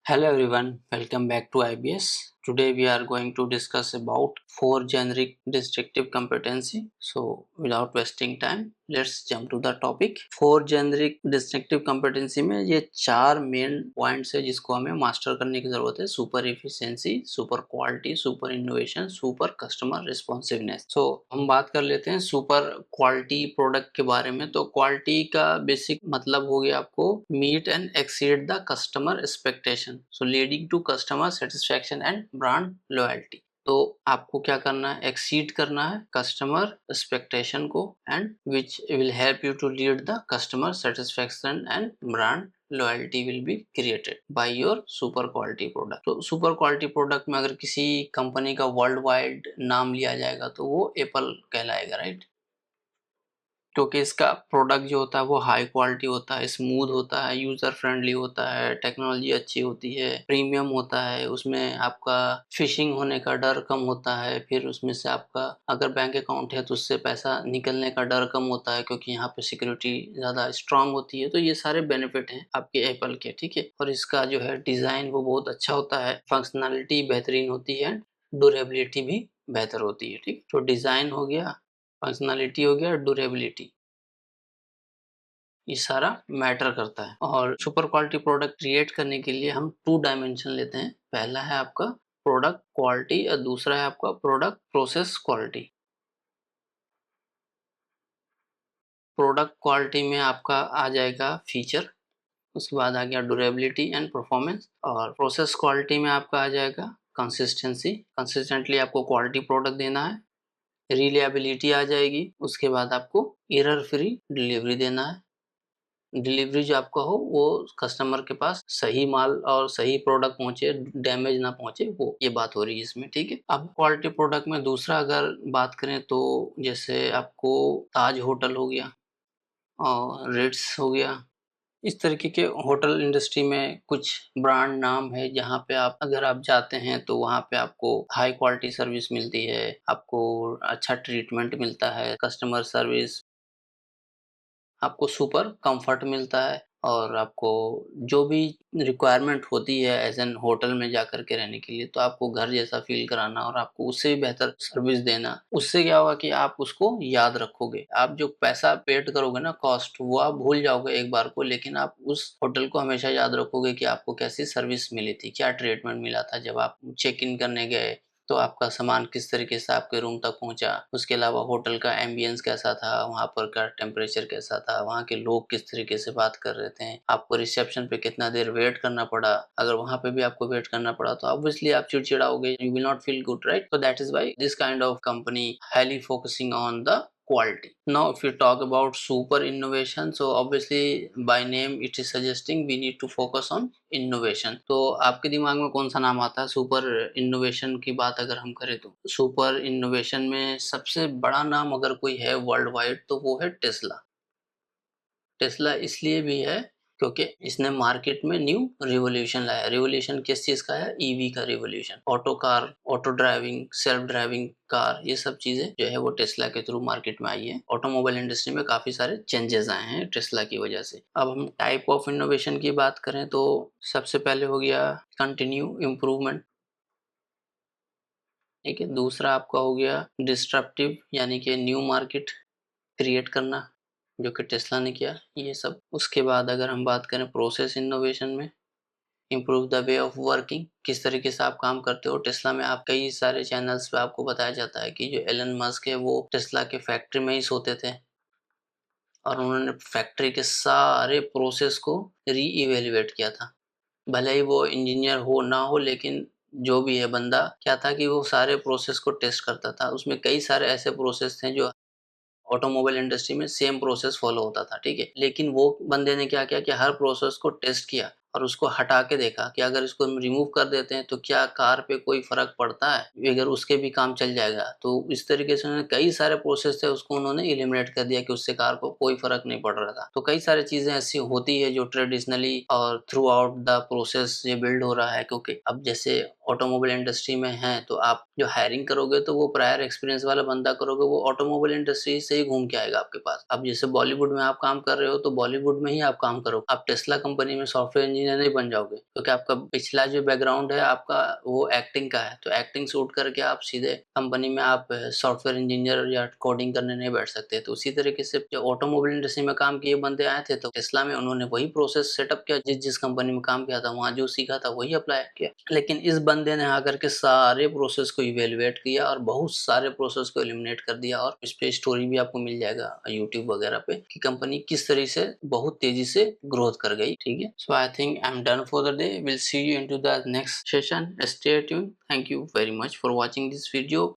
Hello everyone, welcome back to IBS. Today we are going to discuss about four generic descriptive competency. So without wasting time, let's jump to the topic. Four generic destructive competency में ये चार main points है जिसको हमें master करने की जरूरत है। Super efficiency, super quality, super innovation, super customer responsiveness. So हम बात कर लेते हैं सुपर क्वालिटी प्रोडक्ट के बारे में। तो क्वालिटी का बेसिक मतलब हो गया आपको meet and exceed the customer expectation, so leading to customer satisfaction and brand loyalty. तो आपको क्या करना है, एक्सीड करना है कस्टमर एक्सपेक्टेशन को and which will help you to lead the customer satisfaction and brand loyalty will be created by your super quality product. तो super quality product में अगर किसी कंपनी का वर्ल्ड वाइड नाम लिया जाएगा तो वो एप्पल कहलाएगा, राइट? क्योंकि इसका प्रोडक्ट जो होता है वो हाई क्वालिटी होता है, स्मूथ होता है, यूज़र फ्रेंडली होता है, टेक्नोलॉजी अच्छी होती है, प्रीमियम होता है, उसमें आपका फिशिंग होने का डर कम होता है, फिर उसमें से आपका अगर बैंक अकाउंट है तो उससे पैसा निकलने का डर कम होता है क्योंकि यहाँ पे सिक्योरिटी ज़्यादा स्ट्रांग होती है। तो ये सारे बेनिफिट हैं आपके एप्पल के, ठीक है। और इसका जो है डिज़ाइन वो बहुत अच्छा होता है, फंक्शनैलिटी बेहतरीन होती है, ड्यूरेबिलिटी भी बेहतर होती है, ठीक। तो डिज़ाइन हो गया, फंक्शनैलिटी हो गया, ड्यूरेबिलिटी, ये सारा मैटर करता है। और सुपर क्वालिटी प्रोडक्ट क्रिएट करने के लिए हम टू डायमेंशन लेते हैं। पहला है आपका प्रोडक्ट क्वालिटी और दूसरा है आपका product process quality. Product quality में आपका आ जाएगा फीचर, उसके बाद आ गया ड्यूरेबिलिटी एंड परफॉर्मेंस, और प्रोसेस क्वालिटी में आपका आ जाएगा कंसिस्टेंसी, कंसिस्टेंटली आपको क्वालिटी प्रोडक्ट देना है। रिलायबिलिटी आ जाएगी, उसके बाद आपको एरर फ्री डिलीवरी देना है। डिलीवरी जो आपका हो वो कस्टमर के पास सही माल और सही प्रोडक्ट पहुंचे, डैमेज ना पहुंचे, वो ये बात हो रही है इसमें, ठीक है। अब क्वालिटी प्रोडक्ट में दूसरा अगर बात करें तो जैसे आपको ताज होटल हो गया और रिट्स हो गया, इस तरीके के होटल इंडस्ट्री में कुछ ब्रांड नाम है जहाँ पे आप अगर आप जाते हैं तो वहाँ पे आपको हाई क्वालिटी सर्विस मिलती है, आपको अच्छा ट्रीटमेंट मिलता है, कस्टमर सर्विस, आपको सुपर कंफर्ट मिलता है, और आपको जो भी रिक्वायरमेंट होती है एज एन होटल में जाकर के रहने के लिए, तो आपको घर जैसा फील कराना और आपको उससे भी बेहतर सर्विस देना। उससे क्या होगा कि आप उसको याद रखोगे। आप जो पैसा पेड करोगे ना, कॉस्ट, वो आप भूल जाओगे एक बार को, लेकिन आप उस होटल को हमेशा याद रखोगे कि आपको कैसी सर्विस मिली थी, क्या ट्रीटमेंट मिला था जब आप चेक इन करने गए, तो आपका सामान किस तरीके से आपके रूम तक पहुँचा। उसके अलावा होटल का एम्बियंस कैसा था, वहाँ पर का टेम्परेचर कैसा था, वहाँ के लोग किस तरीके से बात कर रहे थे, आपको रिसेप्शन पे कितना देर वेट करना पड़ा। अगर वहाँ पे भी आपको वेट करना पड़ा तो ऑब्वियसली आप चिड़चिड़ाओगे, you will not feel good, right? So that is why this kind of company highly focusing on the quality. Now if you talk about super innovation, so obviously by name it is suggesting we need to focus on innovation. तो आपके दिमाग में कौन सा नाम आता है super innovation की बात अगर हम करें तो? सुपर इनोवेशन में सबसे बड़ा नाम अगर कोई है वर्ल्ड वाइड तो वो है टेस्ला। टेस्ला इसलिए भी है क्योंकि इसने मार्केट में न्यू रिवॉल्यूशन लाया। रिवॉल्यूशन किस चीज़ का है? ईवी का revolution. Auto car, auto driving, self driving car, ये सब चीज़ें जो है वो टेस्ला के थ्रू मार्केट में आई है। ऑटोमोबाइल इंडस्ट्री में काफ़ी सारे चेंजेस आए हैं टेस्ला की वजह से। अब हम टाइप ऑफ इनोवेशन की बात करें तो सबसे पहले हो गया कंटिन्यू इम्प्रूवमेंट, ठीक है। दूसरा आपका हो गया डिस्ट्रप्टिव, यानी कि न्यू मार्केट क्रिएट करना, जो कि टेस्ला ने किया, ये सब। उसके बाद अगर हम बात करें प्रोसेस इनोवेशन में, improve the way of working, किस तरीके से आप काम करते हो। टेस्ला में आप कई सारे चैनल्स पे आपको बताया जाता है कि जो एलन मस्क है वो टेस्ला के फैक्ट्री में ही सोते थे और उन्होंने फैक्ट्री के सारे प्रोसेस को री-इवैल्यूएट किया था। भले ही वो इंजीनियर हो ना हो, लेकिन जो भी है बंदा क्या था कि वो सारे प्रोसेस को टेस्ट करता था। उसमें कई सारे ऐसे प्रोसेस थे जो ऑटोमोबाइल इंडस्ट्री में सेम प्रोसेस फॉलो होता था, ठीक है। लेकिन वो बंदे ने क्या किया कि हर प्रोसेस को टेस्ट किया और उसको हटा के देखा कि अगर इसको हम रिमूव कर देते हैं तो क्या कार पे कोई फ़र्क पड़ता है? अगर उसके भी काम चल जाएगा। तो इस तरीके से उन्होंने कई सारे प्रोसेस थे उसको उन्होंने एलिमिनेट कर दिया कि उससे कार को कोई फ़र्क नहीं पड़ रहा था। तो कई सारी चीज़ें ऐसी होती है जो ट्रेडिशनली और थ्रू आउट द प्रोसेस ये बिल्ड हो रहा है, क्योंकि अब जैसे ऑटोमोबाइल इंडस्ट्री में हैं तो आप जो हायरिंग करोगे तो वो प्रायर एक्सपीरियंस वाला बंदा करोगे, वो ऑटोमोबाइल इंडस्ट्री से ही घूम के आएगा आपके पास। अब जैसे बॉलीवुड में आप काम कर रहे हो तो बॉलीवुड में ही आप काम करो। आप टेस्ला कंपनी में सॉफ्टवेयर इंजीनियर नहीं बन जाओगे, क्योंकि आपका पिछला जो बैकग्राउंड है आपका वो एक्टिंग का है, तो एक्टिंग शूट करके आप सीधे कंपनी में आप सॉफ्टवेयर इंजीनियर या कोडिंग करने नहीं बैठ सकते। तो उसी तरीके से जो ऑटोमोबाइल इंडस्ट्री में काम किए बंदे आए थे, तो टेस्ला में उन्होंने वही प्रोसेस सेटअप किया, जिस कंपनी में काम किया था वहाँ जो सीखा था वही अप्लाई किया। लेकिन इस बंदे ने आकर के सारे प्रोसेस को इवेलुएट किया और बहुत सारे प्रोसेस को एलिमिनेट कर दिया, और इस पे स्टोरी भी आपको मिल जाएगा यूट्यूब वगैरह पे कि कंपनी किस तरह से बहुत तेजी से ग्रोथ कर गई। ठीक है, so I think I am done for the day. Will see you into the next session. Stay tuned. Thank you very much for watching this video.